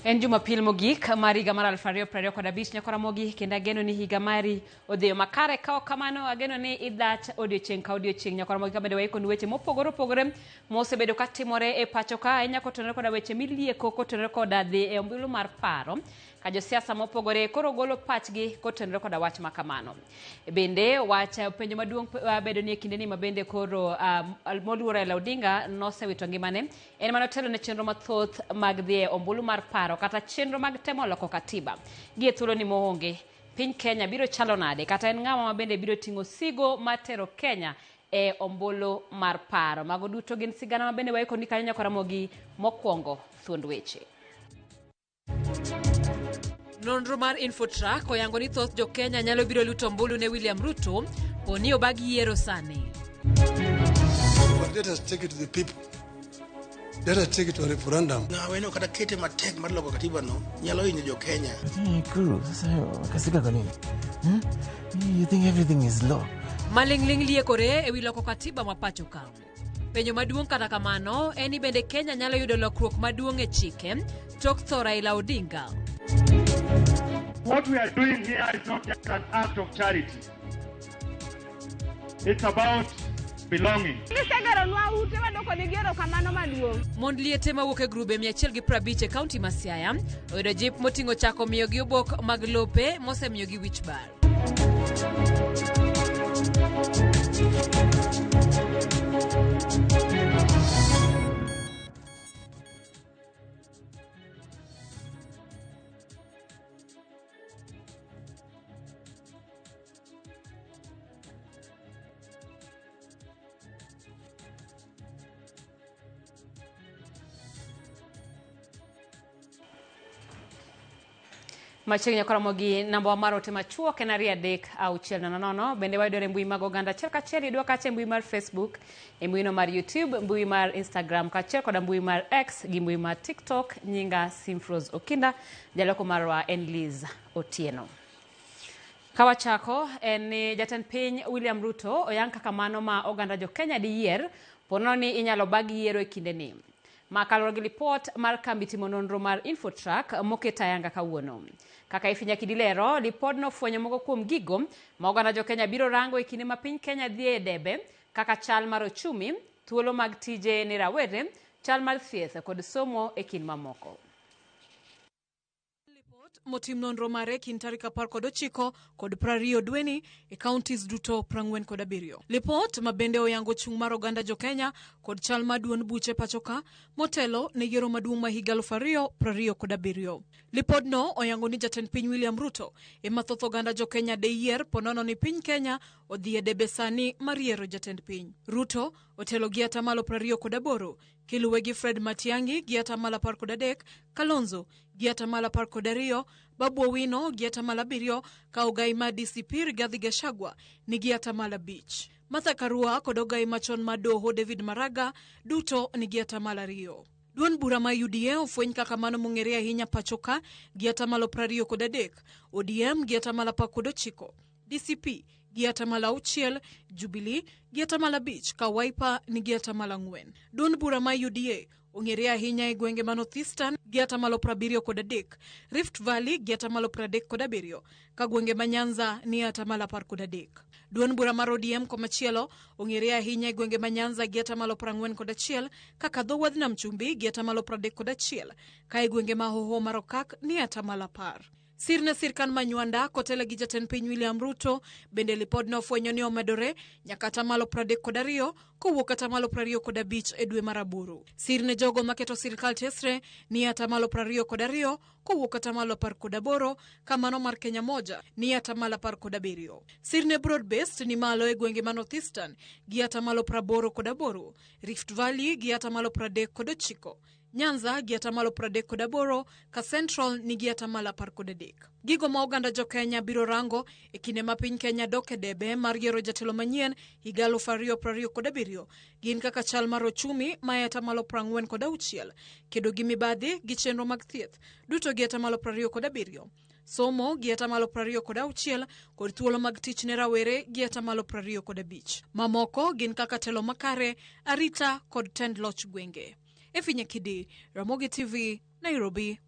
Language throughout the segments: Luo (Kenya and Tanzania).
En Jumapil mogik mar higa mar 2025 nyakora mogik kendo ageno ni higa mari odhiyo makare kao kamano ageno ni idach odiochieng' ka odiochieng' nyakora mogik bende waikoni weche mopogore opogore mosebedo katimore e pacho ka ahinya kotenore koda weche milieko kotenore koda dhi e ombulu mar paro ka josiasa mopogore koro golo pachgi kotenore koda wach makamano. Bende wach penjo maduong' bedo ni e kinde ni mabende koro moluor Raila Odinga nosewito ngimane en manotelo ne chenro mathoth mag dhi e ombulu mar paro kata chenro mag temo loko katiba gi thuolo ni moonge piny Kenya biro chalo nade kata en ng'ama mabende biro ting'o sigo matero Kenya e ombulu mar paro. Mago duto gin sigana mabende waikoni kanyo nyakora mogi mokwongo thuond weche. Nonro mar Infotrack oyango ni thoth jo Kenya nyalo biro luto ombulu ne William Ruto poni obag yiero sani. But let us take it to the people. Let us take it to a referendum. Na weno kata kete matek mar loko katiba no nyalo hinyo jo Kenya. Kuru, sasa kasika kwa nini? You think everything is law? Malingling liekore e wi loko katiba ma pacho ka. Penjo maduong' kata kamano en ni bende Kenya nyalo yudo lokruok maduong' e chike tok tho Raila Odinga. What we are doing here is not just an act of charity. It's about belonging. Mond liete mawuok e grube 150 e kaunti ma Siaya oyudo jip moting'o chako miyogi obok mag lope mosemiyogi wich bar. Machiegni nyakora mogi namba mar ote machuok en 3-6-9 bende wayudore mbui mag oganda achiel kachiel idwa kache mbui mar Facebook e mbui no mar YouTube mbui mar Instagram kachiel koda mbui mar X gi mbui mar TikTok nyinga Simfros Okinda jaloko marwa en Liz Otieno. Kawachako en ni jatend piny William Ruto oyang kaka mano ma oganda jo Kenya di yier pono ni inyalo bag yiero e kinde ni. Makalore gi report mar kambi timo nonro mar Infotrack moketa yanga kawuono. Kaka ifinya kidilero, report no fwenyo moko kuom gigo ma oganda jo Kenya biro rango e kinde ma piny Kenya dhi e debe kaka chal mar ochumi, thuolo mag tije ni rawere, chal mar thieth kod somo e kind mamoko. Motim nonro mare kin tarik 19 kod 20 dweni e counties duto 47. Lipot mabende oyango chung' mar oganda jo Kenya kod chal maduon buche pachoka motelo ne yiero maduong' ma higa 2027. Lipot no oyango ni jatend piny William Ruto ema thoth oganda jo Kenya de yier ponono ni piny Kenya odhi e debe sani mar yiero jatend piny. Ruto otelo gi atamalo 28 kiluwe gi Fred Matiang'i gi atamalo 13, Kalonzo gi atamalo 12, Babu Owino gi atamalo 7 ka ogai ma DCP Rigathi Gachagua nigi atamalo 5. Martha Karua kod ogai machon ma doho David Maraga duto nigi atamalo 2. Duon bura ma UDA ofweny kaka mano mong'ere ahinya pachoka gi atamalo 23, ODM gi atamalo 19, DCP gi atamalo 6, Jubilee gi atamalo 5 ka Wiper nigi atamalo 4. Duon bura ma UDA ong'ere ahinya e gwenge ma North Eastern gi atamalo 73, Rift Valley gi atamalo 37 ka gwenge ma Nyanza ni atamalo 13. Duon bura mar ODM komachielo ong'ere ahinya e gwenge ma Nyanza gi atamalo 41 kaka dho wadh Nam Chumbi gi atamalo 31 ka e gwenge ma Hoho mar Okak ni atamalo 10. Sirne sirkan manywanda kotele gi jatend piny William Ruto bende lipod no fwenyo ni omedore nyaka atamalo 32 kowuok atamalo 25 e dwe mar aboro. Sirne jogo maketo sirkal tesre ni atamalo 22 kowuok atamalo 18 kamano mar Kenya moja ni atamalo 17. Sirne broad based ni malo e gwenge ma North Eastern gi atamalo 88, Rift Valley gi atamalo 39, Nyanza gi atamalo 38 ka Central nigi atamalo 13. Gigo ma oganda jo Kenya biro rango e kinde ma piny Kenya dok e debe mar yiero jatelo manyien higa 2027 gin kaka chal mar ochumi ma atamalo 46, kedo gi mibadhi gi chenro mag thieth duto gi atamalo 27, somo gi atamalo 26 kod thuolo mag tich ne rawere gi atamalo 25. Mamoko gin kaka telo makare, arita kod tend loch gwenge. Efinya Kidi, Ramogi TV, Nairobi.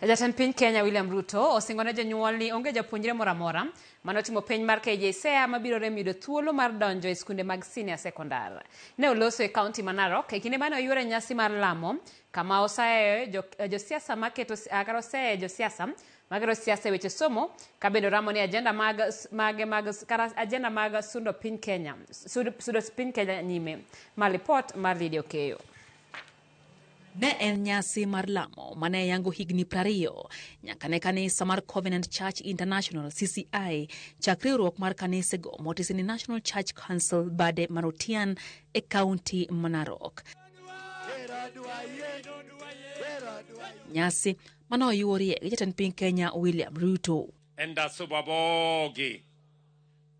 Jatend piny Kenya William Ruto osingone jonyuol ni onge japuonjre moro amora manotimo penj mar KJSEA mabiro rem yudo thuolo mar donjo e skunde mag senior sekondar. Ne oloso e kaunti ma Narok e kinde mane oyuore nyasi mar lamo kama osayo josiasa maketo siasa weche somo kabendo ramo ni agenda mag sundo piny Kenya nyime. Malipot mar Video Keyo. Ne en nyasi mar lamo mane yango higni 20 nyaka ne kanisa mar Covenant Church International CCI chakre riwruok mar kanisego motisi ni National Church Council bade Marotian e kaunti ma Narok. Nyasi mano oyuorie gi jatend piny Kenya William Ruto. Enda subabogi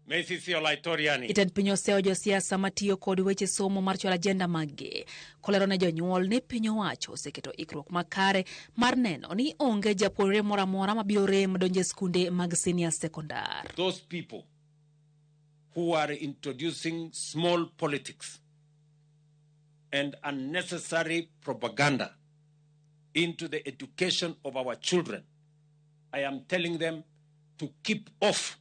Mesisi olaitoriani. Jatend piny oseo josiasa matiyo kod weche somo mar chwalo agenda maggi. Kolero ne jonyuol ni piny owacho oseketo ikruok makare mar neno ni onge japuonjre moro amora mabiro rem donjo skunde mag senior sekondar. Those people who are introducing small politics and unnecessary propaganda into the education of our children, I am telling them to keep off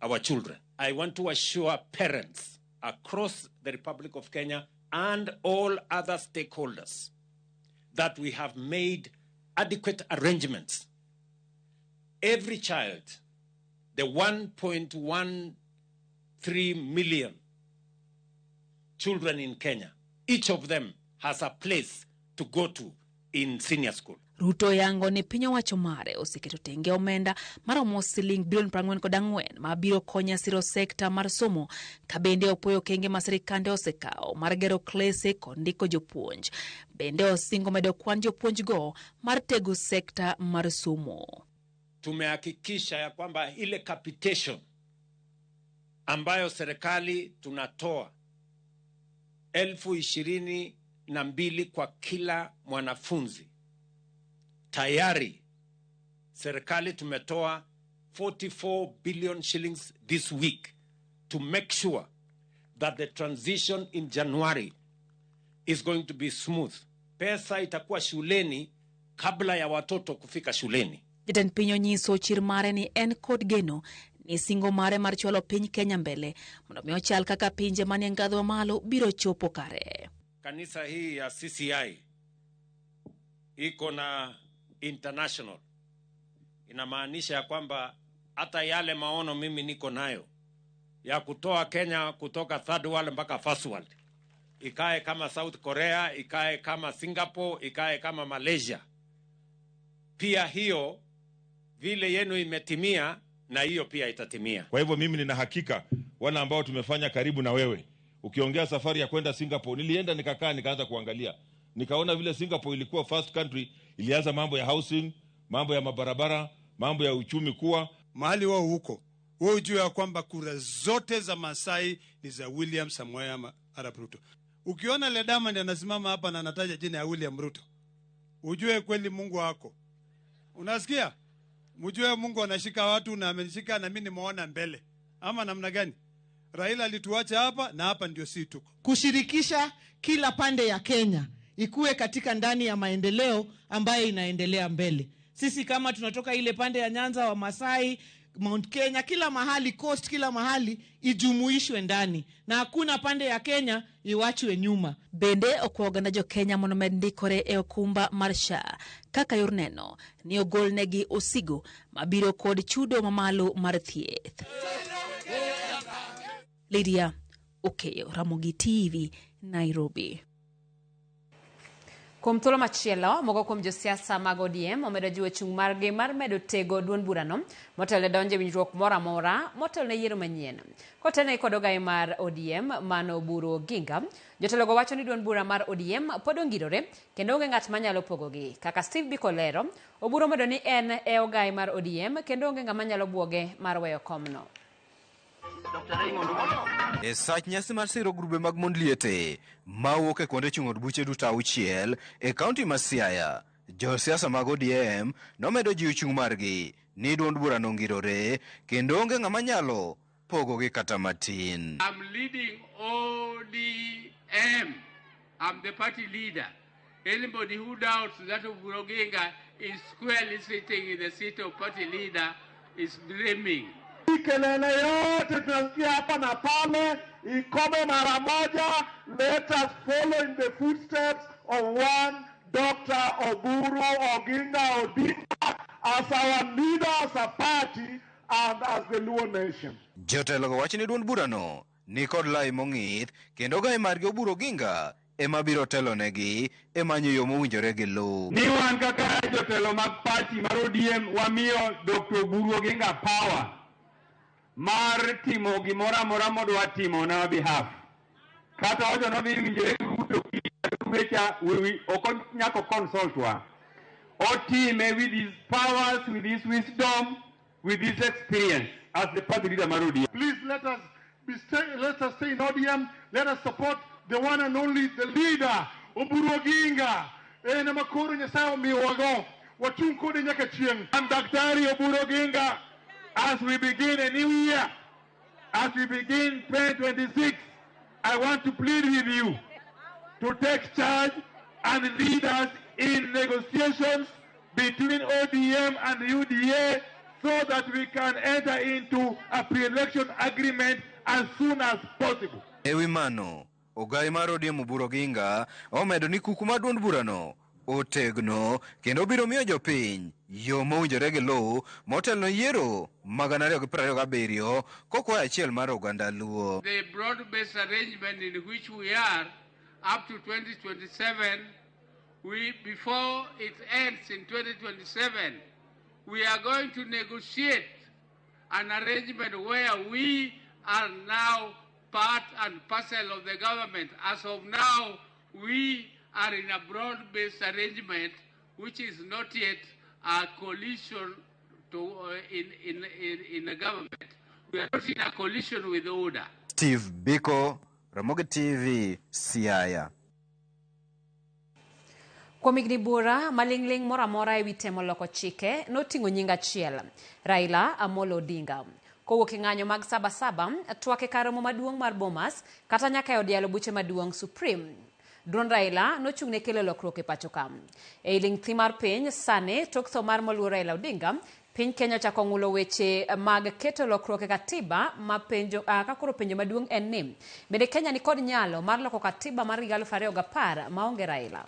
our children. I want to assure parents across the Republic of Kenya and all other stakeholders that we have made adequate arrangements. Every child, the 1.13 million children in Kenya, each of them has a place to go to in senior school. Ruto yango ni piny owacho mare oseketo tenge omenda maromo siling bilion 44 mabiro konya siro sekta mar somo kabende opoyo kenge ma sirikande osekao mar gero klese kod ndiko jopuonj. Bende osingo medo kwan jopuonj go mar tego sekta mar somo. Tumehakikisha ya kwamba ile capitation ambayo serikali tunatoa 22,000 kwa kila mwanafunzi. Tayari serikali tumetoa 44 billion shillings this week to make sure that the transition in January is going to be smooth. Pesa itakuwa shuleni kabla ya watoto kufika shuleni. Jatend piny onyiso chir mare ni en kod geno ni singo mare mar chwalo piny Kenya mbele mondo mi ochal kaka pinje manie ngadho malo biro chopo kare. Kanisa hii ya CCI iko na international. Inamaanisha ya kwamba hata yale maono mimi niko nayo ya kutoa Kenya kutoka third world mpaka first world, ikae kama South Korea, ikae kama Singapore, ikae kama Malaysia, pia hiyo vile yenu imetimia na hiyo pia itatimia. Kwa hivyo mimi nina hakika wana ambao tumefanya karibu na wewe, ukiongea safari ya kwenda Singapore, nilienda nikakaa nikaanza kuangalia, nikaona vile Singapore ilikuwa first country, ilianza mambo ya housing, mambo ya mabarabara, mambo ya uchumi kuwa mahali wao huko. Wewe ujue ya kwamba kura zote za Masai ni za William Samoei Arap Ruto. Ukiona Le Diamond anasimama hapa na anataja jina ya William Ruto, ujue kweli Mungu wako. Unasikia? Mjue Mungu anashika watu na amenishika na mimi nimeona mbele. Ama namna gani? Raila alituacha hapa na hapa ndio si tuko. Kushirikisha kila pande ya Kenya ikuwe katika ndani ya maendeleo ambayo inaendelea mbele. Sisi kama tunatoka ile pande ya Nyanza wa Masai, Mount Kenya, kila mahali, coast, kila mahali ijumuishwe ndani. Na hakuna pande ya Kenya iwachwe nyuma. Bende okwoganda jo Kenya mono mendikore e okumba marsha. Kaka yurneno ni ogolnegi osigo mabiro kod chudo mamalo mar thieth. Lydia Okeyo, Ramogi TV, Nairobi. Kuom thuolo machielo, mogo kuom josiasa mag ODM omedo jiwo chung' margi mar medo tego duond burano motelo donje winjruok moro amora motelo ne yiero manyien. Kotene kod ogai mar ODM Mano Buru Ginga, jotelogo wacho ni duond bura mar ODM pod ongirore kendo onge ng'at manyalo pogogi. Kaka Steve Biko lero, Oburu medo ni en e ogai mar ODM kendo onge ng'ama nyalo buoge mar weyo komno. E sach nyasi mar siro grube mag mond liete mawuok e kuonde chung'od buche duto 6 e kaunti ma Siaya, josiasa mag ODM nomedo jiwo chung' margi ni duond burano ngirore kendo onge ng'ama nyalo pogogi kata matin. I'm leading ODM. I'm the party leader. Anybody who doubts that of Buroginga is squarely sitting in the seat of party leader is dreaming. Kelele yote tunasikia hapa na pale ikome mara moja. Let us follow in the footsteps of one Dr. Oburu Oginga Odinga as our leader as a party and as the Luo nation. Jotelo go wacho ni duond burano ni kod lai mong'ith kendo gae margi Oburu Oginga ema biro telo negi e manyo yo mowinjore gi luw. Ni wan kaka jotelo mag party mar ODM wamiyo Dr. Oburu Oginga power mar timo gimoro amora modwa timo na behalf. Kata ojo no dhi winjore Ruto wecha we nyako consult wa. Otime with his powers, with his wisdom, with his experience as the party leader mar ODM. Please let us stay in ODM. Let us support the one and only the leader Oburu Oginga. Na makoro nyasaye miwago wachung kode nyaka chieng'. And Daktari Oburu Oginga, as we begin a new year, as we begin 2026, I want to plead with you to take charge and lead us in negotiations between ODM and UDA so that we can enter into a pre-election agreement as soon as possible. Ewi mano, ogai mar ODM Oburu Oginga omedo ni kuku mar duond burano otegno kendo biro miyo jopiny yo mowinjore gi luw motelo yiero mag 2027 kokoa achiel mar oganda Luo. The broad-based arrangement in which we are up to 2027, before it ends in 2027, we are going to negotiate an arrangement where we are now part and parcel of the government. As of now, we are in a broad-based arrangement, which is not yet a coalition in the government. We are not in a coalition with order. Steve Biko, Ramogi TV, Siaya. Kuom higni bura, maling'ling moro amora ewi temo loko chike noting'o nying achiel, Raila Amolo Odinga. Kowuok e ng'anyo mag Sabasaba, twak e kar romo maduong' mar Bomas, kata nyaka e od yalo buche maduong' Supreme. Duond Raila nochung'ne kelo lokruok e pacho ka. E ling' thi mar piny, sani tok tho mar moluor Raila Odinga, piny Kenya ochako ng'ulo weche mag keto lokruok e katiba ma penjo kakoro penjo maduong' en ni bende Kenya ni kod nyalo mar loko katiba mar 2010 maonge Raila.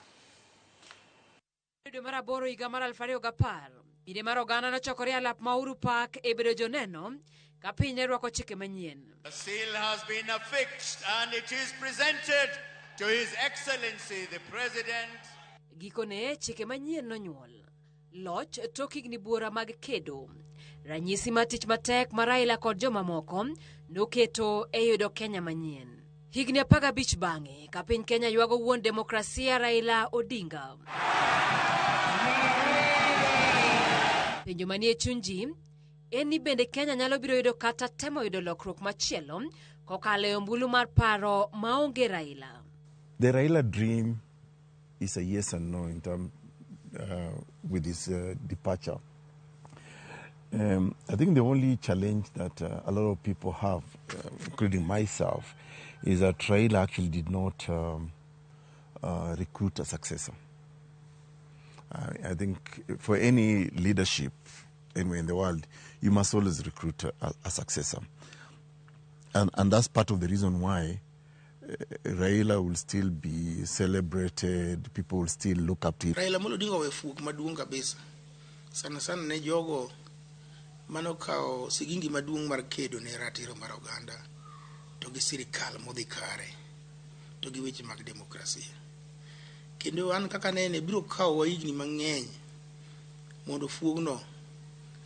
Dwe mar aboro higa mar 2010, bide mar oganda nochokore alap ma Uhuru Park e bedo joneno ka piny rwako chike manyien. The seal has been affixed and it is presented to His Excellency the President. Gikone chike manyien nonyuol. Loch tok higni buora mag kedo. Ranyisi mar tich matek ma Raila kod joma moko noketo e yudo Kenya manyien. Higni 15 bang'e ka piny Kenya ywago wuon demokrasia Raila Odinga. Penjo manie chuny ji en ni bende Kenya nyalo biro yudo kata temo yudo lokruok machielo kokalo e ombulu mar paro maonge Raila. The Raila dream is a yes and no in terms with his departure. I think the only challenge that a lot of people have, including myself, is that Raila actually did not recruit a successor. I think for any leadership anywhere in the world, you must always recruit a successor. And that's part of the reason why Raila will still be celebrated, people will still look up to him. Raila Amolo Odinga wefuok maduong' kabisa. Sana sana ne jogo mano kao sigingi maduong' mar kedo ne ratiro mar oganda to gi sirikal modhi kare to gi weche mag demokrasia. Kendo an kaka nene biro kao higni mang'eny mondo fuogno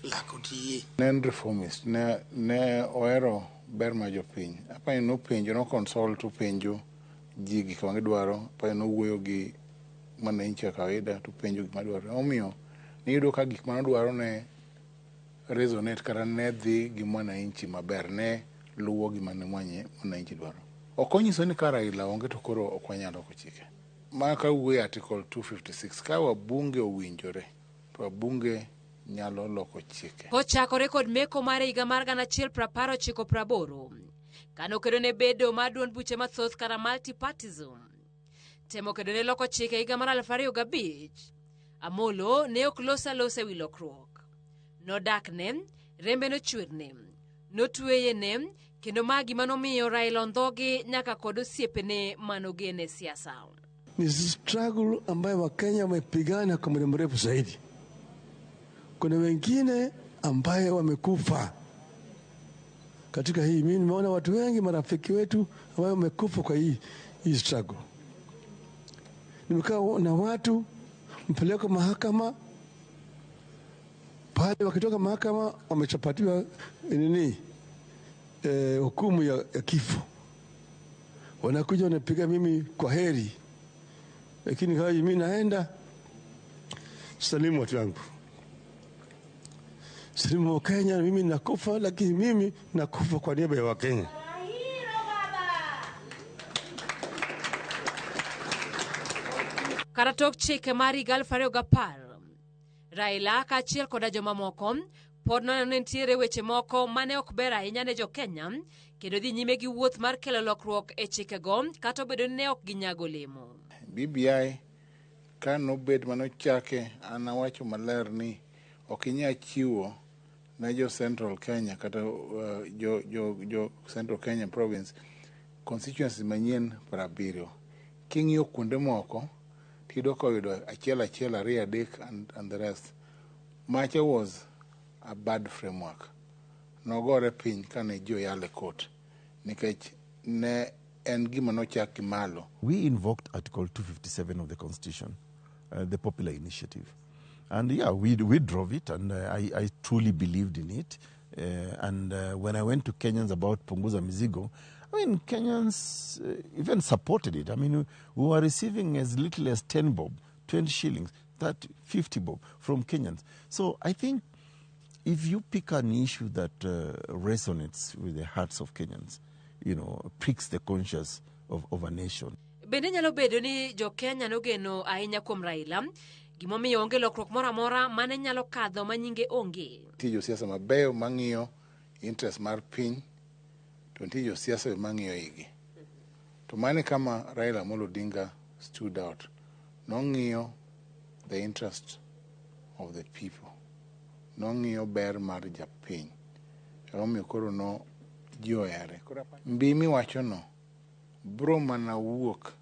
lako tiye. Nen reformist ne oero ber ma jopiny. Apa no penjo no consult to penjo ji gik ma gidwaro, apa no wuoyo gi mwananchi kawaida to penjo gik ma dwaro. Omiyo ni yudo ka gik ma dwaro ne resonate kara ne dhi gi mwananchi maber, ne luwo gi mwananchi dwaro. Okonyiso ni ka Raila onge to koro okwanyalo ko chike. Ma ka wuoyo article 256 ka wabunge owinjore to wabunge nyalo loko chike. Kochakore kod meko mar higa mar 1980 kano kedo ne bedo mar duond buche mathoth kara multipartism. Temo kedo ne loko chike higa mar 2005 Amolo ne ok losa wi lokruok. Nodakne, rembe nochwerne, notweyene, kendo magi manomiyo Raila ondhogi nyaka kod osiepene manogene siasa. Ni struggle ambayo Wakenya wamepigana kwa muda mrefu zaidi. Kuna wengine ambaye wamekufa katika hii. Mimi nimeona watu wengi, marafiki wetu ambao wamekufa kwa hii struggle. Nimekaa na watu mpeleka mahakama, pale wakitoka mahakama wamechapatiwa hukumu ya kifo. Wanakuja wanapiga mimi kwa heri, lakini hayo mimi naenda salimu watu wangu, salimu wa Kenya. Mimi nakufa, lakini mimi nakufa kwa niaba ya Wakenya. Karatok chike mari gal fario gapar. Raila kaachiel koda jomamoko pod noneno nitiere weche moko mane ok ber ahinya ne Jo-Kenya kendo dhi nyime gi wuoth mar kelo lokruok e chikego kata obedo ni ne ok ginyago olemo. BBI ka nobed manochake, an awacho maler ni ok inyal chiwo ne jo Central Kenya kata jo Central Kenya province constituency manyien 70. King'iyo kuonde moko tido koyudo achiel, ariyo, adek and the rest. Macha was a bad framework. Nogore piny kane jo yale court nikech ne en gima nochak malo. We invoked Article 257 of the Constitution, the popular initiative. And yeah, we drove it, and I truly believed in it. And when I went to Kenyans about Punguza Mizigo, I mean, Kenyans even supported it. I mean, we were receiving as little as 10 bob, 20 shillings, 30, 50 bob from Kenyans. So I think if you pick an issue that resonates with the hearts of Kenyans, pricks the conscience of a nation. Bende nyalo bedo ni Jo-Kenya nogeno ahinya kuom Raila, gimomiyo onge lokruok moro amora mane nyalo kadho manyinge onge. Nitie josiasa mabeyo mang'iyo interest mar piny, to nitie josiasa mang'iyo igi. To mane kama Raila Amolo Odinga stood out, nong'iyo the interest of the people, nong'iyo ber mar japiny, omiyo koro no ji ohere. Mbi miwachono bro mana wuok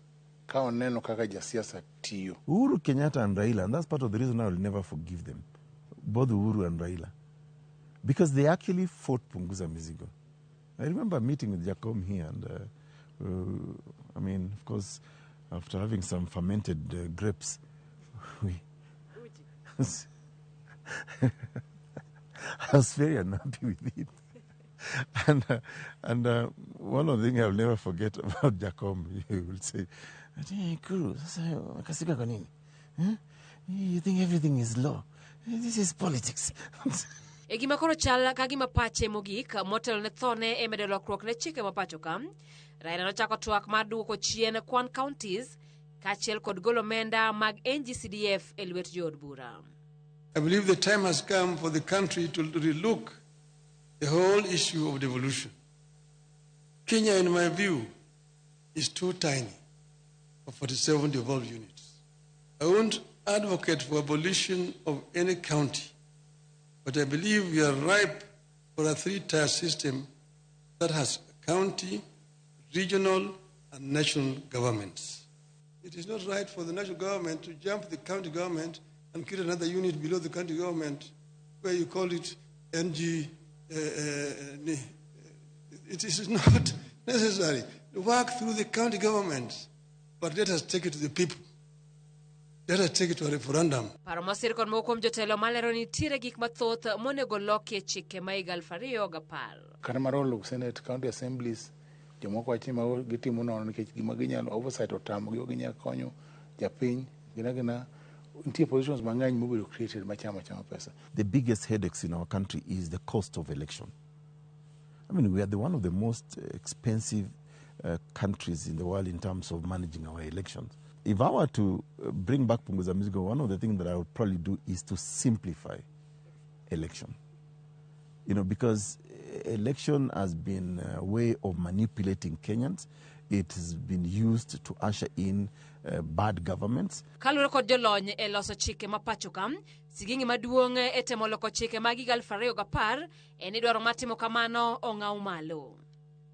ka oneno kaka jasiasa tiyo. Uhuru Kenyatta and Raila, and that's part of the reason I will never forgive them, both Uhuru and Raila, because they actually fought Punguza Mizigo. I remember meeting with Jacom here, and I mean, of course, after having some fermented grapes, I was very unhappy with it. And one of the things I'll never forget about Jacom, he will say, Kuru, you think everything is law? This is politics. E gima koro chal ka gima pache mogik motelo ne thone e medo lokruok ne chike mapacho ka, Raila nochako twak mar duoko chien kwan counties kaachiel kod golo omenda mag NGCDF e lwet jood bura. I believe the time has come for the country to relook the whole issue of devolution. Kenya, in my view, is too tiny for 47 devolved units. I won't advocate for abolition of any county, but I believe we are ripe for a three-tier system that has county, regional, and national governments. It is not right for the national government to jump the county government and create another unit below the county government where you call it NG. It is not necessary to work through the county government, but let us take it to the people. Let us take it to a referendum. Paro mosir kon moko kuom jotelo malero ni nitiere gik mathoth monego lokie chike ma higa 2010. Kata mar olo Senate, county assemblies, jomoko wacho ma gitimo nono nikech gima ginyalo oversight otamo gi ginyalo konyo japiny gina nitie positions mang'eny mobedo created machama pesa. The biggest headaches in our country is the cost of election. I mean, we are one of the most expensive countries in the world in terms of managing our elections. If I were to bring back Punguza Mizigo, one of the things that I would probably do is to simplify election. Because election has been a way of manipulating Kenyans. it has been used to usher in bad governments. Kalure kod jolony e loso chike ma pacho kam, sigingi maduong' e temo loko chike mag 2010 en idwaro matimo kamano ong'aw malo.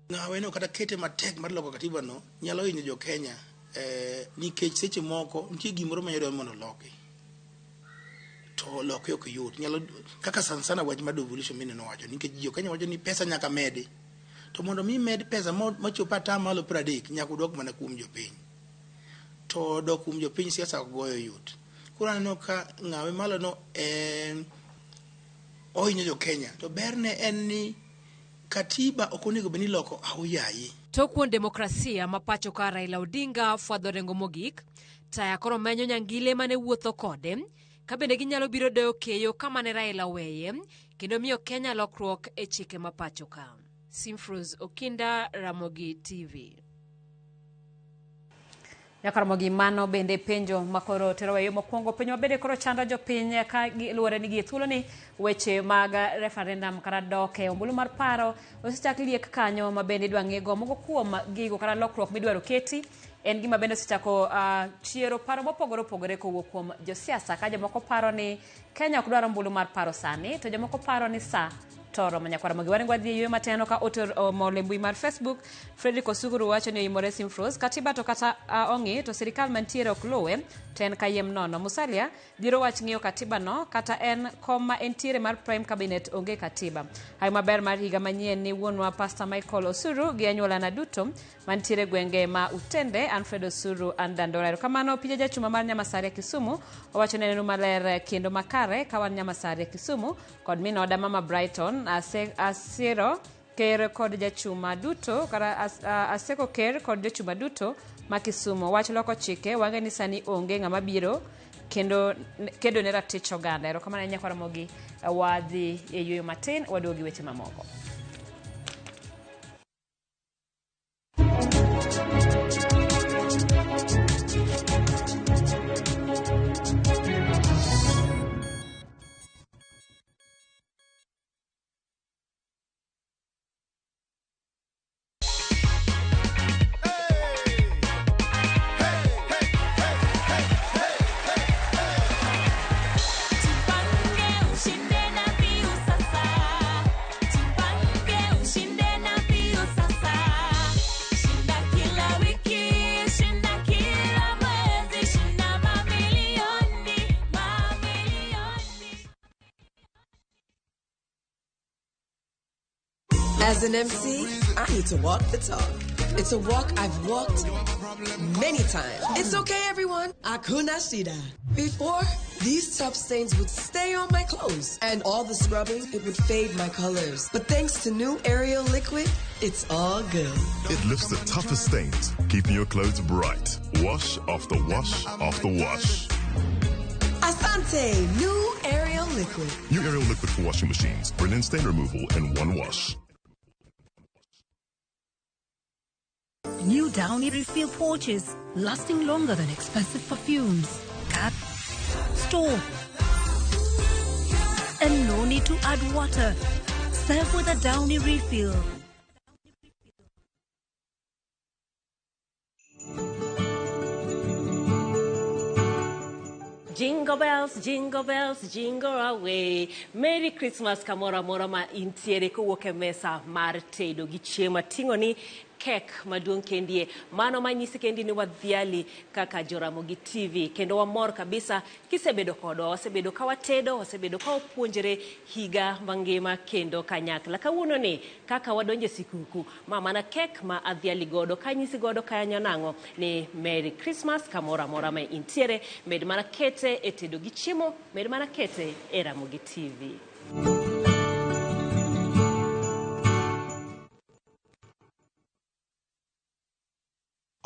Ng'awe no kata kete matek mar loko katiba no nyalo hinyo jo Kenya nikech seche moko nitie gimoro ma yoro mondo loki. To loki ok yot. Nyalo kaka sana wach mar devolution mine no wacho nikech jo Kenya wacho ni pesa nyaka medi. To mondo mi med pesa machopa ta malo 30 nyaka udok mana kuom jopiny. To dok kuom jopiny siasa goyo yot. Koro aneno ka ng'awe malo no ohinyo jo Kenya. To berne en ni katiba okonego beni loko auyayi. To kuon demokrasia ma pacho ka Raila Odinga fwadho rengo mogik, taya koro menyo nyangile mane wuotho kode, ka bende ginyalo biro doyo keyo kama ne Raila weye, kendo miyo Kenya lokruok e chike ma pacho ka. Simfruz Okinda, Ramogi TV. Nyakaramogi mano bende penjo makoro terowa yo mokwongo penjo bende koro chanda jopiny ka luore ni thuolo ni weche mag referendum kata doke ombulu mar paro osechak liek kanyo ma bende idwa ng'ego moko kuom gigo kata lokruok midwaro keti en gima bende osechako chiero paro mopogore opogore kowuok kuom josiasa ka jomoko paro ni Kenya ok dwaro ombulu mar paro sani to jomoko paro ni sa toro Manyakwaramogi waringwa dhi ywe mateno ka otor molembui mar Facebook. Frederick Osuguru wacho ni imore Simfros katiba to kata ongi to sirikal mantiere ok luwe to en kayem nono. Musalia diro wach ng'iyo katiba no kata en koma entiere mar prime cabinet onge katiba. Hayo maber mar higa manyien ni wuonwa Pastor Michael Osuru gi anyuolana duto mantiere gwenge ma Utende. Alfred Osuru andandora kamano pije jachuma mar Nyamasare Kisumu owacho neno maler kendo makare kawan Nyamasare Kisumu kod min oda Mama Brighton asiro ker kod jachuma duto kara aseko ker kod jachuma duto ma Kisumu wach loko chike wange ni sani onge ng'ama biro kendo kedo ne ratich oganda. Erokamano Nyakaramogi wadhi e yweyo matin waduogi weche mamoko. As an MC, I need to walk the talk. It's a walk I've walked many times. It's okay, everyone. Hakuna shida. Before, these tough stains would stay on my clothes, and all the scrubbing, it would fade my colors. But thanks to new Ariel liquid, it's all good. It lifts the toughest stains, keeping your clothes bright. Wash after wash after wash. Asante, new Ariel liquid. New Ariel liquid for washing machines. Brilliant stain removal in one wash. New Downy refill pouches, lasting longer than expensive perfumes. Store. And no need to add water. Serve with a Downy refill. Jingle bells, jingle away. Merry Christmas kamora mora ma intiere kowuok e mesa mar tedo gi chiemo ting'o ni kek maduong' kendie mano manyisi kendi ni wadhiali kaka Joramogi TV kendo wamor kabisa kisebedo kodwa wasebedo ka watedo wasebedo ka wapuonjore higa mangima kendo kanyakla kawuono ni kaka wadonje sikuku mana kek ma adhiali godo kanyisi godo kanyo nang'o ni Merry Christmas kamora mora ma intiere med mana kete e tedo gi chiemo med mana kete e Ramogi TV.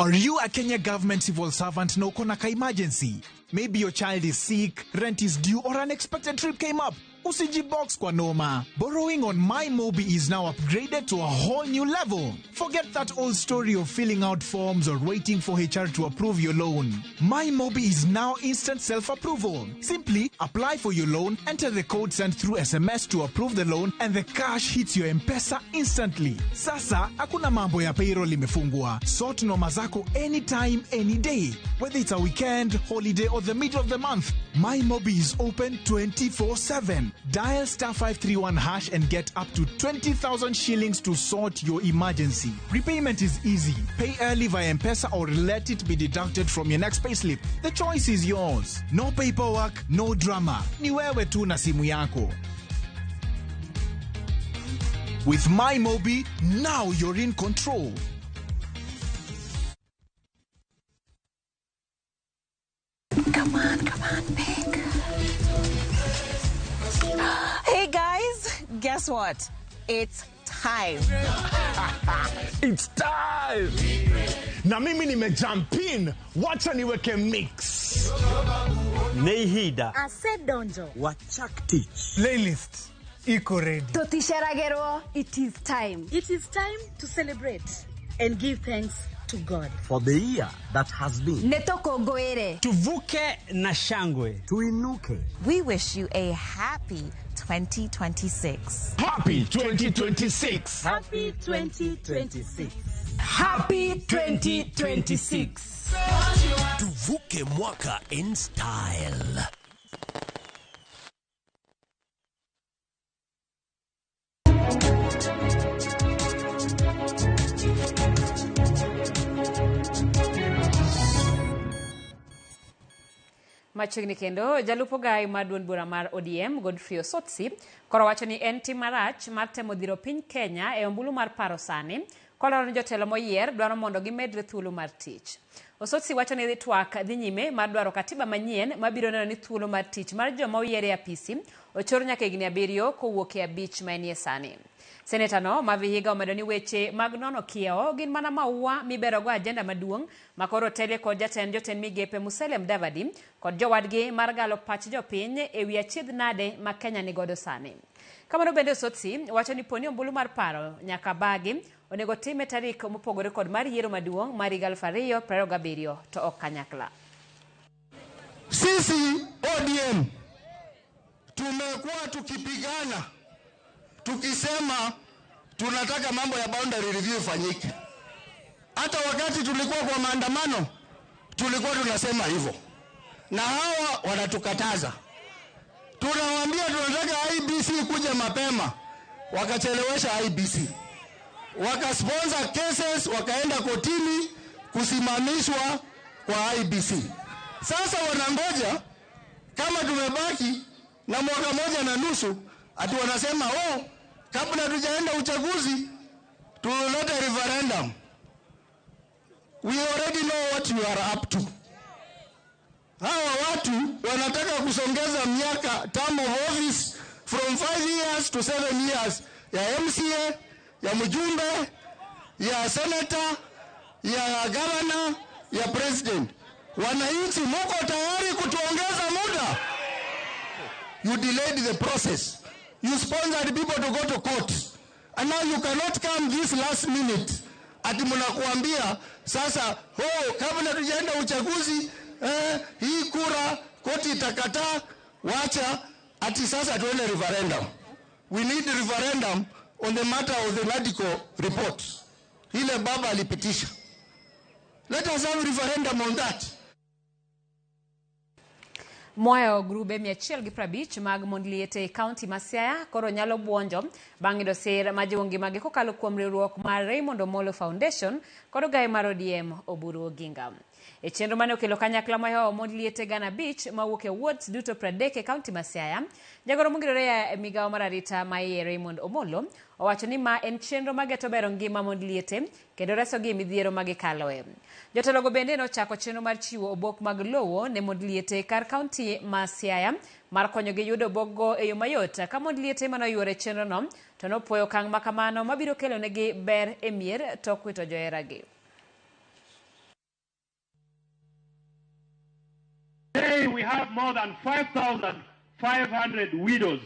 Are you a Kenya government civil servant no konaka emergency? Maybe your child is sick, rent is due, or unexpected trip came up. Usijibox kwa noma. Borrowing on MyMobi is now upgraded to a whole new level. Forget that old story of filling out forms or waiting for HR to approve your loan. MyMobi is now instant self-approval. Simply apply for your loan, enter the code sent through SMS to approve the loan, and the cash hits your M-Pesa instantly. Sasa, hakuna mambo ya payroll imefungwa. Sort noma zako anytime, any day. Whether it's a weekend, holiday, or the middle of the month, MyMobi is open 24/7. Dial *531# and get up to 20,000 shillings to sort your emergency. Repayment is easy. Pay early via M-Pesa or let it be deducted from your next payslip. The choice is yours. No paperwork, no drama. Ni wewe tu na simu yako. With MyMobi, now you're in control. Come on, pick. Hey guys, guess what? It's time. It's time. Na mimi nimejump in. Wacha niweke mix. Neihida. Ase donjo. Wachak teach. Playlist iko ready. Totisharagero, it is time. It is time to celebrate and give thanks to God for the year that has been. Netoko goere. Tuvuke na shangwe. Tuinuke. We wish you a happy 2026. Happy 2026. Happy 2026. Happy 2026. Tuvuke mwaka in style. Machiegni kendo jalupo gai mar duond bura mar ODM Godfrey Osotsi koro wacho ni en tim marach mar temo dhiro piny Kenya e ombulu mar paro sani koloro ni jotelo moyier dwaro mondo gimedre thuolo mar tich. Osotsi wacho ni twak dhi nyime mar dwaro katiba manyien mabiro neno ni thuolo mar tich mar joma oyier e apisi ochor nyaka higni 7 kowuok e 5 ma nie sani. Seneta no ma Vihiga omedo ni weche mag nono kiewo gin mana maua mibero go agenda maduong' makoro tele kod jatend migepe Musalia Mudavadi kod jowadgi mar galo pach jopiny e wi achiedh nade ma Kenya ni godo sani. Kamano bende Osotsi wacho ni poni ombulu mar paro nyaka bagi onego time tarik mopogore kod mar yiero maduong' mar 2027 to ok kanyakla. Sisi ODM tumekuwa tukipigana tukisema tunataka mambo ya boundary review ifanyike. Hata wakati tulikuwa kwa maandamano tulikuwa tunasema hivyo, na hawa wanatukataza. Tunawaambia tunataka IBC kuja mapema, wakachelewesha IBC, wakasponsor cases, wakaenda kotini kusimamishwa kwa IBC. Sasa wanangoja kama tumebaki na mwaka 1.5 ati wanasema kabla tujaenda uchaguzi tulete referendum. We already know what you are up to. Hawa watu wanataka kusongeza miaka term of office from 5 years to 7 years ya MCA, ya mjumbe, ya senator, ya governor, ya president. Wananchi mko tayari kutuongeza muda? You delayed the process. You sponsored people to go to court. And now you cannot come this last minute. Ati mnakuambia sasa, kabla tujaenda uchaguzi, hii kura koti itakataa, wacha ati sasa tuende referendum. We need a referendum on the matter of the medical report. Ile baba alipitisha. Let us have a referendum on that. Moyo grube 150 mag mondliete county Masiaya koro nyalo buonjo bang' yudo sir ma jiwo ngimagi kokalo kuom riwruok mar Raymond Omolo Foundation kod ogaye mar ODM Oburu Oginga. E chenro mane okelo kanyakla moyo mondliete gana beach mawuok e wards duto 30 e county Masiaya, jagoro mongirore e migawo mar arita ma Raymond Omolo owacho ni ma en chenro mageto bero ngima mondliete kendo resogi midhiero magikaloe. Jotelogo bende nochako chenro mar chiwo obok mag lowo ne mondliete kar county Masiaya mar konyogi yudo obokgo e yo mayot ka mondliete manoyuore chenro no to nopuoyo okang' makamano mabiro kelonegi ber e mier tok wito joheragi. Today we have more than 5,500 widows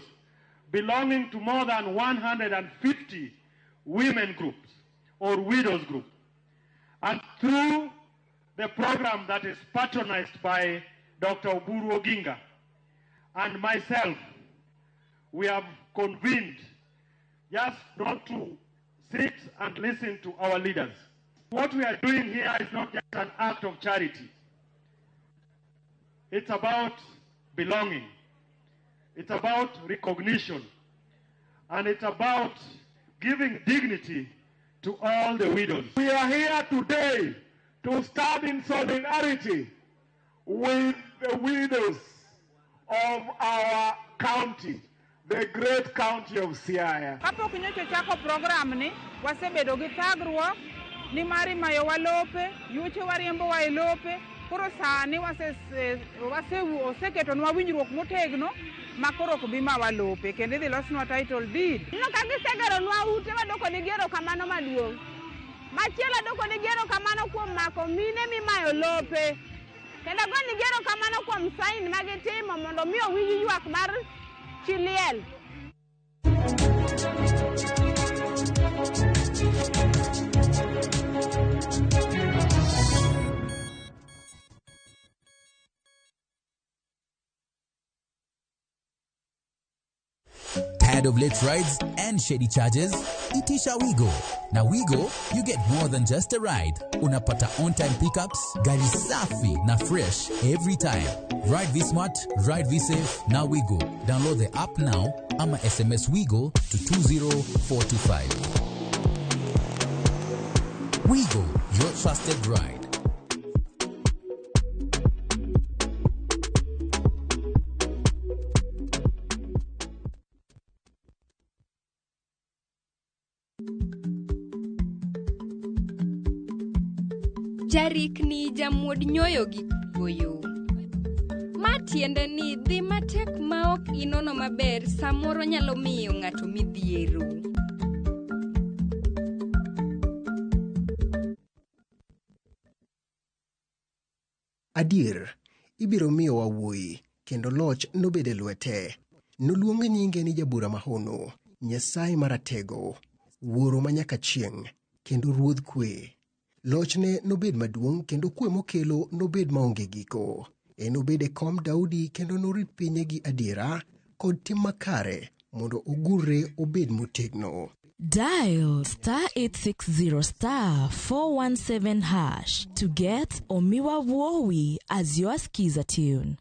belonging to more than 150 women groups or widows groups. And through the program that is patronized by Dr. Oburu Oginga and myself, we have convened just not to sit and listen to our leaders. What we are doing here is not just an act of charity. It's about belonging. It's about recognition. And it's about giving dignity to all the widows. We are here today to stand in solidarity with the widows of our county, the great county of Siaya. Kapok nyocha chako program ni wasebedo gi thagruok ni mari mayo walope yuche wariembo wa elope koro sani oseketonwa winjruok motegno makoro ko bima walope kendo idhi losnwa title deed. No ka gisegeronwa ute wadoko ni gero kamano maduong'. Machielo doko ni gero kamano kuom mako mine mimayo lope. Kendo go ni gero kamano kuom sign magitimo mondo mi owinj ywak mar chiliel. Tired of late rides and shady charges? Itisha Wigo. Now Wigo, you get more than just a ride. Unapata on-time pickups, gari safi na fresh every time. Ride V-Smart, ride V-Safe, now Wigo. Download the app now, ama SMS Wigo to 20425. Wigo, your trusted ride. Jarik ni jamuod nyoyo gi goyo. Matiende ni dhi matek maok inono maber samoro nyalo miyo ng'ato midhiero. Adier, ibiro miyo wawuoyi kendo loch nobede lwete. Noluonge nyinge ni Jabura Mahono, Nyasaye Maratego, Wuoro Manyaka Chieng' kendo Ruodh Kwe. Lochne nobed maduong' kendo kwe mokelo nobed maonge giko. Nobed e kom Daudi kendo norit pinye gi adiera kod tim makare mondo ogurre obed motegno. Dial *860*417# to get Omiwa Wowi as your skiza tune.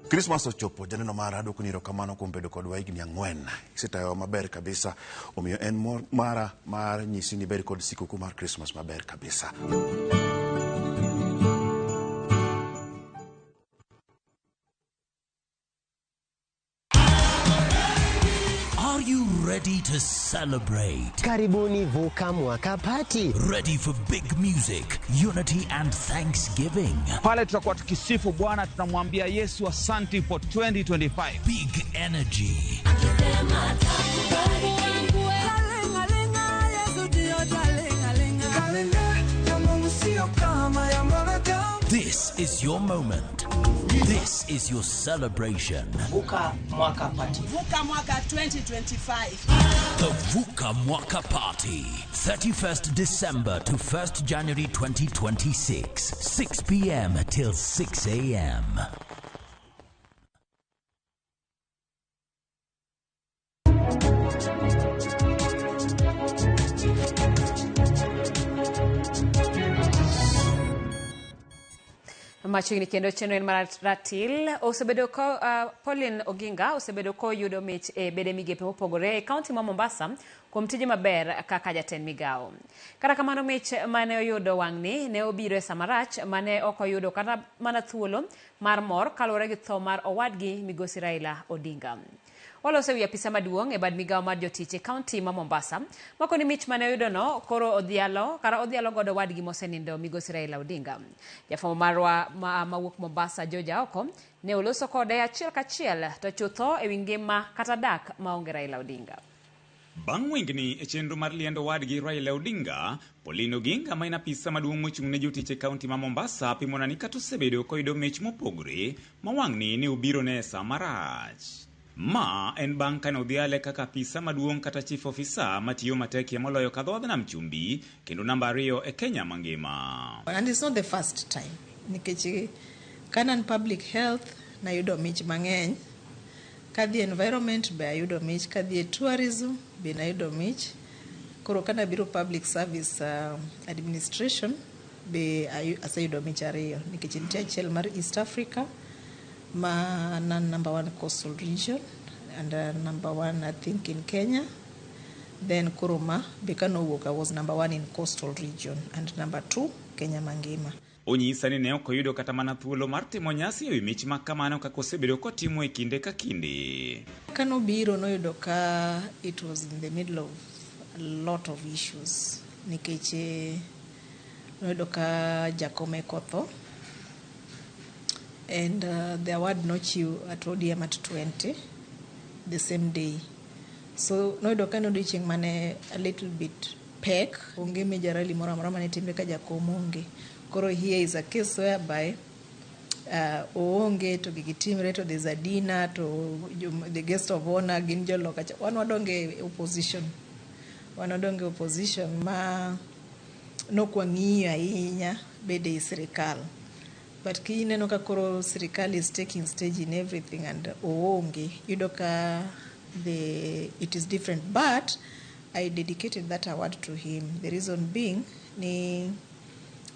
Christmas ochopo, janeno mara adoko niro kamano kuom bedo kodwa higni 4. Isetayo maber kabisa, omiyo en mor mara mar nyisi ni ber kod sikuku mar Christmas maber kabisa. Are you ready to celebrate? Karibuni Vuka Mwaka Party. Ready for big music, unity and thanksgiving. Pale tutakuwa tukisifu Bwana, tunamwambia Yesu asante for 2025. Big energy. This is your moment. This is your celebration. Vuka Mwaka Party. Vuka Mwaka 2025. The Vuka Mwaka Party. 31st December to 1st January 2026. 6 p.m. till 6 a.m. Machiegni kendo chenro en maratil osebedo ko Pauline Oginga osebedo ko yudo mich e bede migepe mopogore e kaunti ma Mombasa kuom tije maber kaka jatend migao. Kata kamano mich mane oyudo wang'ni ne obiro e samarach mane ok oyudo kata mana thuolo mar mor kaluwore gi tho mar owadgi migosi Raila Odinga. Walose wi apisa maduong' e bad migao mar jotich e kaunti ma Mombasa makoni mich mane oyudo no koro odhialo godo wadgi mosenindo migosi Raila Odinga. Jafwambo marwa mawuok Mombasa Joja Oko ne oloso kode achiel kachiel to chutho e wi ngima kata dak maonge Raila Odinga. Bang' wingni e chenro mar liendo wadgi Raila Odinga, Pauline Oginga ma en apisa maduong' mochung' ne jotich e kaunti ma Mombasa pimona ni kata osebedo koyudo mich mopogore ma wang'ni ne obiro ne sa marach. Ma en bang' kane odhiale kaka apisa maduong' kata chief officer matiyo matek moloyo kadhodh nam chumbi kendo namba 2 e Kenya mangima. And it's not the first time. Nikech kanan public health na yudo mich mang'eny. Kadhi environment be ayudo mich, kadhi tourism be na yudo mich. Koro kana biro public service administration be aseyudo mich ariyo. Nikech nitie achiel mar East Africa ma number 1 coastal region and number 1 I think in Kenya. Then Kuruma Bekano I was number 1 in coastal region and number 2 Kenya mangima. Onyisa ni ne ok oyudo kata mana thuolo mar timo nyasi e mich ma kamano kaka osebedo kotimo e kinde ka kinde. Kano biro noyudo ka it was in the middle of a lot of issues. Nikech noyudo ka Jakome kotho and the award nochiw at ODM at 20 the same day. So noyudo ka nodiochieng' mane a little bit pek onge major rally moro amora mane timbe ka Jakom onge. Koro here is a case whereby oonge to gigitimre to there's a dinner to the guest of honor gin joloka wan wadonge opposition ma nokwang'iyo ahinya bede sirikal. But kineno ka koro sirikal is taking stage in everything and oonge yudo ka it is different, but I dedicated that award to him. The reason being ni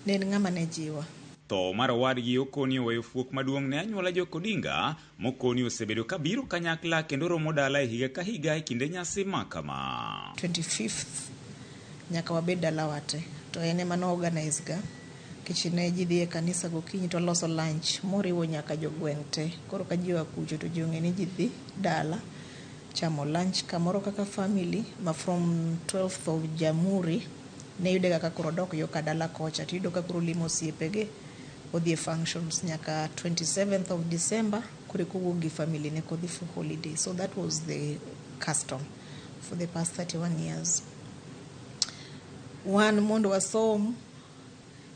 ng'ama ne jiwa. Tho mar owadgi Okoni oweyo fuok maduong' ne anyuola Odinga mokoni osebedo kabiro kanyakla kendo romo dala e higa ka higa e kinde nyasi makama. 25th nyaka wabed dala wate to ene mano organize ga kichine ji dhi e kanisa gokinyi to loso lunch moriwo nyaka jogweng' te. Koro ka ji wakucho to jong'e ni ji dhi dala chamo lunch kamoro kaka family ma from 12th of Jamhuri ne yude kaka koro dok yo kadala kocha to yudo ka koro limo siepege odhi e functions nyaka 27th of December kore kowuok gi family ne kodhi for holiday. So that was the custom for the past 31 years. One mondo wasom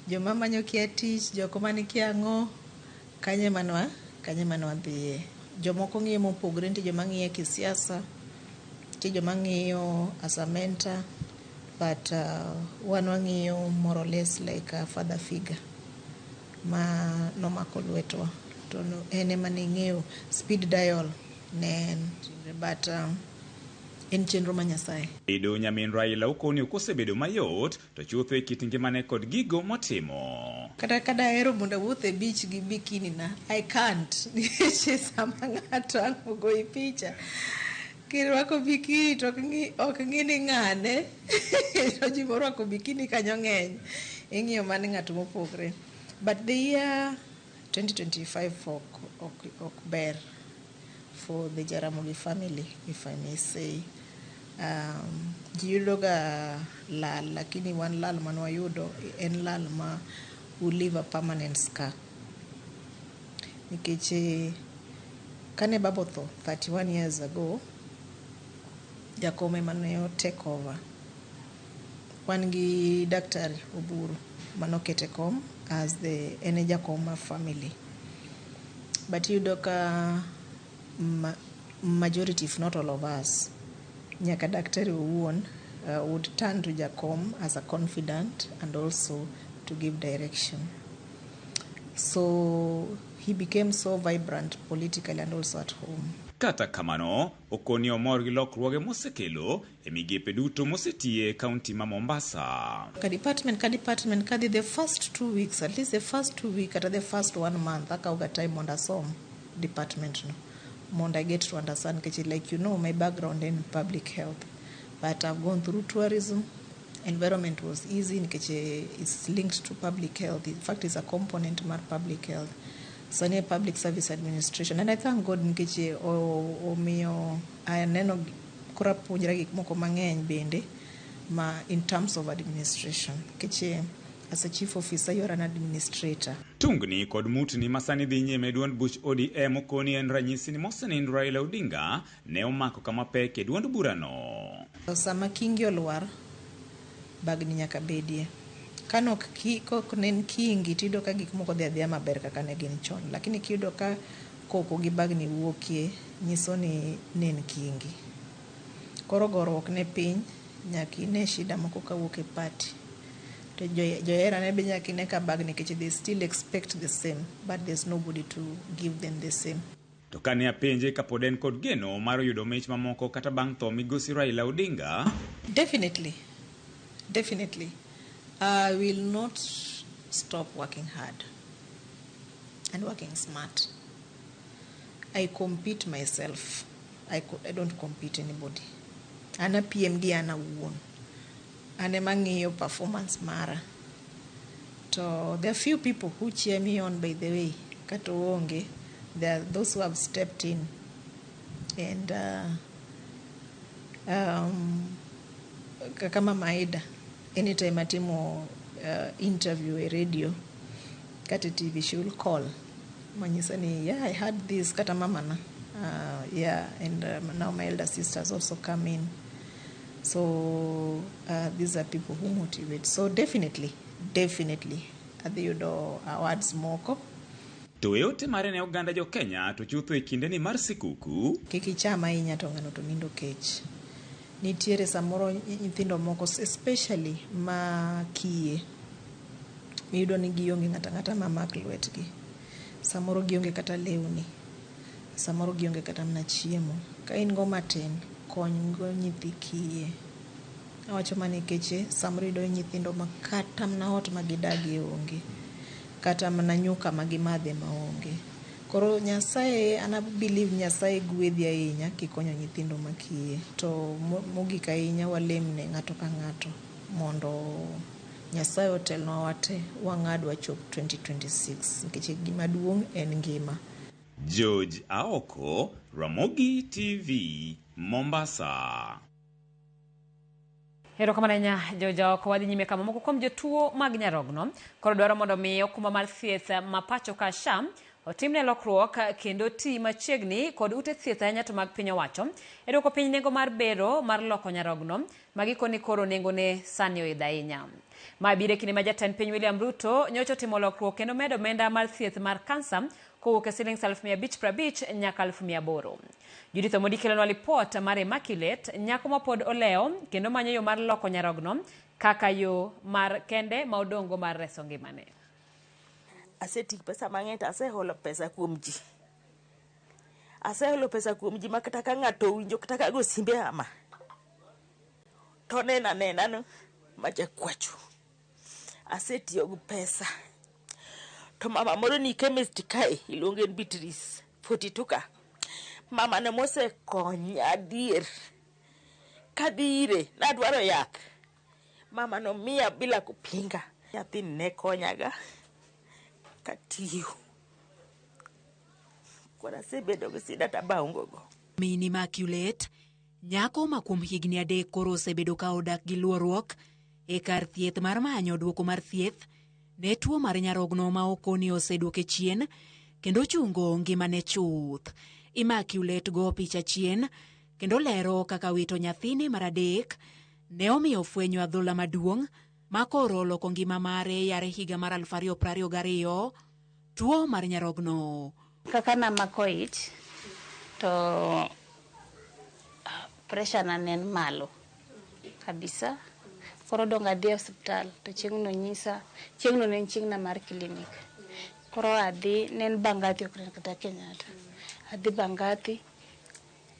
joma manyo kia tich joko mani kia ng'o kanye manwa dhiye. Jomoko ng'iyo mopogore, nitie joma ng'iyo kisiasa, nitie joma ng'iyo as a mentor, but wan wang'iyo more or less like a father figure ma nomako lwetwa to ene mane ng'eyo speed dial ne but en chenro ma Nyasaye. Bedo nyamin Raila Okoni okosebedo mayot to chutho e kit ngimane kod gigo motimo. Kada ahero mondo awuoth e beach gi bikini na I can't. Nikech sama ng'ato ang' goyi picha kirwako bikini to ok ng'i ni ng'ane to ji morwako bikini kanyo ng'eny ing'iyo mane ng'ato mopogre. But the year 2025 ok ber for the Jaramogi family, if I may say. Ji yudo ga lal, lakini wan lal man wayudo en lal ma will leave a permanent scar. Nikech kane babo tho 31 years ago, Jakome mane take over. Wan gi Daktari Oburu manokete kom as the ene Jakoma family. But yudo ka majority, if not all of us, nyaka Daktari owuon would turn to Jakom as a confidant and also to give direction. So he became so vibrant politically and also at home. Kata kamano, Okoni omor gi lokruoge mosekelo e migepe duto mosetie kaunti ma Mombasa. Department kadi the first 2 weeks, at least the first 2 weeks, at the first 1 month, akauga time monda som department no. Monda I get to understand, like my background in public health, but I've gone through tourism. Environment was easy, it's linked to public health. In fact, it's a component of public health. So near public service administration, and I thank God nikeche omiyo aneno kura puonjra gik moko mang'eny bende ma in terms of administration. Keche As a chief officer, you're an administrator. Tungni kod mutni masani dhi nyime duond buch ODM koni en ranyisi ni mosenindo Raila Odinga ne omako kama pek e duond burano. Sama kingi olwar, bagni nyaka bedie. Kanok nen kingi tido ka gik moko dhia maber kaka ne gin chon. Lakini kiyudo ka koko gi bagni wuokie, nyiso ni nen kingi. Koro gorruok ne piny, nyaki ne shida moko ka wuok e party. To joera ne be nyaki ne ka bagni keche they still expect the same, but there's nobody to give them the same. To kane apenje kapod en kod geno mar yudo mich mamoko kata bang' tho migosi Raila Odinga. Definitely. I will not stop working hard and working smart. I compete myself. I don't compete anybody. Ana PMD ana wuon. Ane mangiyo performance mara. So there are few people who cheer me on, by the way. Kato onge. There are those who have stepped in and kama Maida, anytime atimo interview a radio, kata TV, she will call. Manyisani, yeah, I had this, kata mama na. Yeah, and now my elder sisters also come in. So these are people who motivate. So definitely, adhiyudo awards moko. To yote mare ne oganda jo Kenya to chutho e kinde ni mar sikuku. Kiki chama inya to ngano to nindo kech. Nitiere samoro nyithindo moko especially ma kiye. Miyudo ni gionge ngata mamak lwetgi. Samoro gionge kata lewni. Samoro gionge kata mna chiemo. Ka in go matin kony go nyithi kiye. Awacho mani keche samoro ido nyithindo makata mna ot magidagi onge. Kata mana nyuka magimadhe maonge. Koro Nyasaye, ana believe Nyasaye gwedhi ahinya kikonyo nyithindo makiye. To mogik ahinya walemne ng'ato ka ng'ato mondo Nyasaye otelnwa wate wang'ad wachop 2026 nikech gima duong' en ngima. George Aoko, Ramogi TV, Mombasa. Hero kama nenya jojo ko wadhi nyime kama moko kuom jotuo mag nyarogno koro dwaro mondo miyo kuma mar thieth ma pacho ka Sham otimne lokruok kendo ti machiegni kod ute thieth ahinya to mag piny owacho e dwoko piny nengo mar bero mar loko nyarogno magikoni koro nengo ne sani oidho ahinya. Mabire kinde ma jatend piny William Ruto nyocha timo lokruok kendo medo omenda mar thieth mar kansa kowuok e siling 550 nyaka 800. Judith Omodi kelonwa report mar Immaculate nyako ma pod oleo kendo manyo yo mar loko nyarogno kaka yo mar kende ma odongo mar reso ngimane. Aseti pesa mang'eny, aseholo pesa kuom ji. Aseholo pesa kuom ji makata ka ng'ato winjo kata ka go simbe ama. To nena no majakwacho. Asetiyo gu pesa. To mama moro ni chemist kae iluonge ni Beatrice 42 ka. Mama ne mose konya adier. Kadire nadwaro yath. Mama no miya bila kupinga. Yathi ne konyaga katiyo. Kora sebedo gi sida tabaongo go. Min Immaculate, nyako ma kuom higni 3 koro osebedo ka odak gi luoruok e kar thieth mar manyo duoko mar thieth ne tuo mar nyarogno ma okoni oseduoke chien kendo chungo ngimane chuth. Immaculate go picha chien kendo lero kaka wito nyathine mar 3 ne omiyo fwenyo adhola maduong' ma koro loko ngima mare yare higa mar 2022 tuo mar nyarogno. Kaka namako ich to pressure na nen malo kabisa. Koro donga dhi hospital to chieng'no nyisa chieng'no nen chieng'na mar klinik. Koro adhi nen Bangati okren kata Kenyatta. Adhi Bangati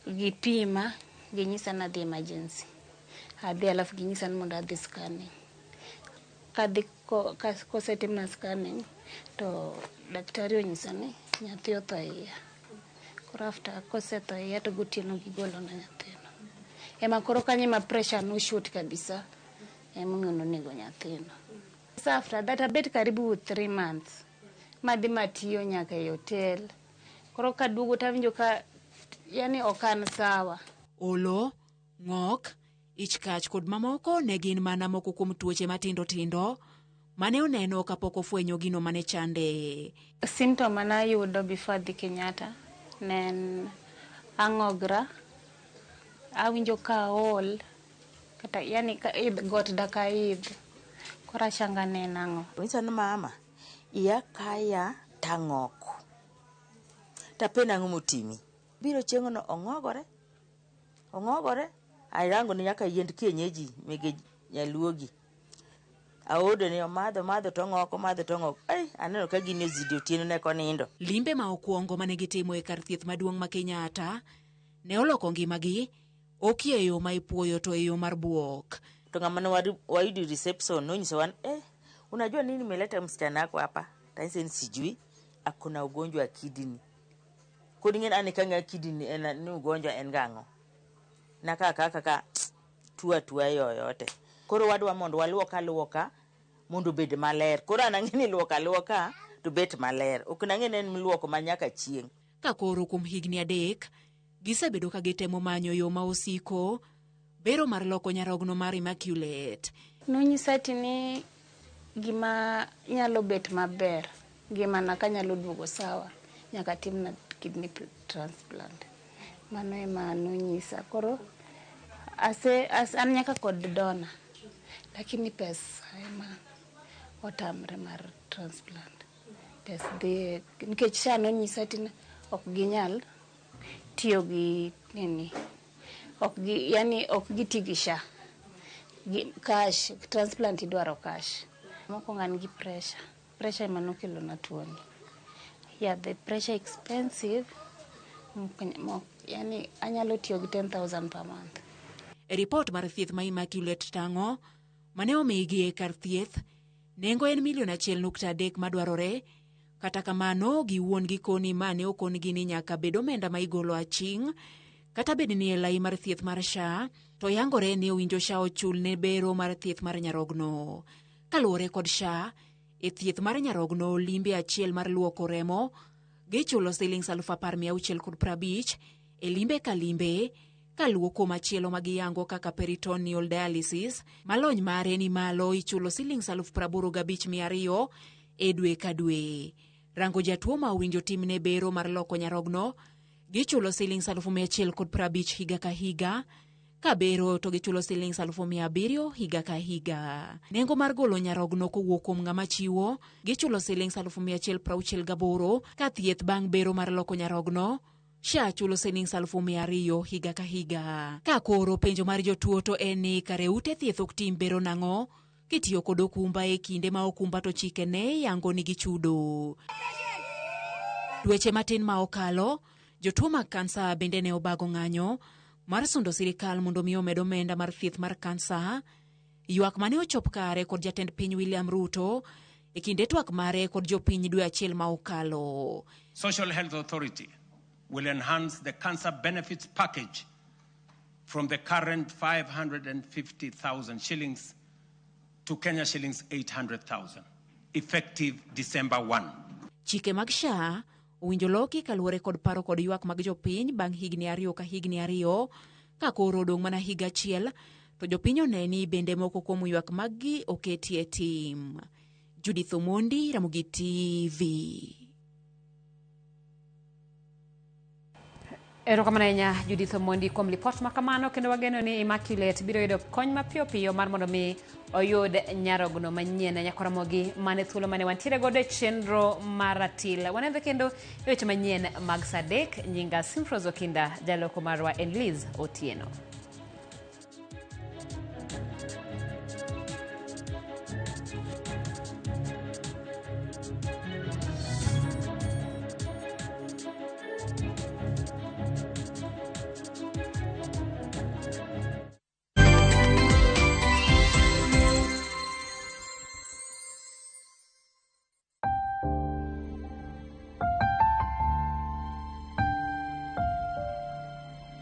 gipima ginyisa na dhi emergency. Adhi alafu ginyisa ni mondo adhi scanning. Kadhi kosetim na scanning to daktari onyisa ni nyathi otho iya. Koro after kosetho iya to gotieno gigolo na nyathino. Ema koro kanye ma pressure no shoot kabisa. Ema ngono nego nyathino. So after that abet karibu 3 months. Madhi matiyo nyaka e hotel. Koro kaduogo tawinjo ka yani okan sawa. Olo, ng'ok, ich kach kod mamoko ne gin mana moko kuom tuoche matindo tindo mane oneno kapok ofwenyo gino mane chande. Symptom anayudo before dhi Kenyatta nen ang'ogra, awinjo ka aol, kata yani ka idh got daka idh, kora changa nen ang'o. Wisa ni mama, iya kaya tang'oko. Tapena ang'o motimi. Biro chieng'o no ong'ogore, airango ni nyaka yiend kienyeji mege nyaluogi. Aodo ni madho tong'oko. Ai, aneno ka gini ozidi otieno ne konindo. Limbe ma okuongo mane gitimo e kar thieth maduong' ma Kenyatta ne oloko ngimagi, ok e yo ma ipuoyo to e yo mar buok. To ng'ama ne waidi reception nonyiso wan, unajua nini meleta msichana wako hapa? Taisi sijui, akuna ugonjwa wa kidney. Kodi ng'en ane kang'a kidney ni ugonjwa en gang'o. Na kaka tua yoyote. Koro wadwa mondo waluoka mondo bed maler. Koro anang'eni luoka to bet maler. Ok nang'eni en luoko manyaka chieng'. Ka koro kuom higni 3 gisebedo ka gitemo manyo yo ma osiko bero mar loko nyarogno mar Immaculate. Nonyisa ni gima nyalo bet maber, gima na kanyalo duogo sawa, nyaka timna kidney transplant. Mano ema nonyisa. Koro an nyaka kod dona, lakini pesa ema otamre mar transplant. Pesa dhi nikech SHA nonyisa ni ok ginyal tiyo gi nini, ok giti gi SHA. Cash, transplant idwaro cash. Moko ng'an gi pressure ema nokelo na tuoni. Yeah, the pressure expensive. Yani anyalo tiyo gi 10,000 per month. E report mar thieth ma Immaculate tang'o, mane omigi e kar thieth, nengo en $1.3 madwarore. Kata kamano, giwuon gikoni mane okongi ni nyaka bed omenda ma igolo aching', kata bed ni e lai mar thieth mar SHA, to yangore ni owinjo SHA ochul ne bero mar thieth mar nyarogno. Kaluwore kod SHA, e thieth mar nyarogno limbe achiel mar luoko remo, gichulo $10,650, e limbe ka limbe, kaluoko machielo magiyango kaka peritoneal dialysis, malony mare ni malo ichulo $85,200 e dwe ka dwe. Rango jatuo ma owinjo timne bero mar loko nyarogno, gichulo $150,050 higa ka higa, ka bero to gichulo $700,000 higa ka higa. Nengo mar golo nyarogno kowuok kuom ng'ama chiwo, gichulo $1,168, ka thieth bang' bero mar loko nyarogno, SHA chulo $200,000 higa ka higa. Ka koro penjo mar jotuo to en ni kare ute thieth ok tim bero nang'o, kitiyo kod okumba e kinde ma okumba to chike ne yango nigi chudo. Dweche matin ma okalo, jotuo mag kansa bende ne obago ng'anyo mar sundo sirikal mondo mi omed omenda mar thieth mar kansa, ywak mane ochop kare kod jatend piny William Ruto e kinde twak mare kod jopiny dwe achiel ma okalo. Social Health Authority will enhance the cancer benefits package from the current 550,000 shillings to Kenya shillings 800,000, effective December 1. Chike mag SHA owinjo loki kaluwore kod paro kod ywak mag jopiny bang' higni 2 ka higni 2, ka koro odong' mana higa achiel, to jopiny oneni bende moko kuom ywak maggi oketie tim. Judith Omondi, Ramogi TV. Erokamano ahinya Judith Omondi kuom lipot makamano, kendo wageno ni Immaculate biro yudo kony mapiyo mar mondo mi oyud nyarogno manyien nyakoromogi mane thuolo mane wantiere godo e chenro mar ratil. Wanedhe kendo e weche manyien mag Sadek. Nyinga Simfrozo Kinda, jaloko marwa en Liz Otieno.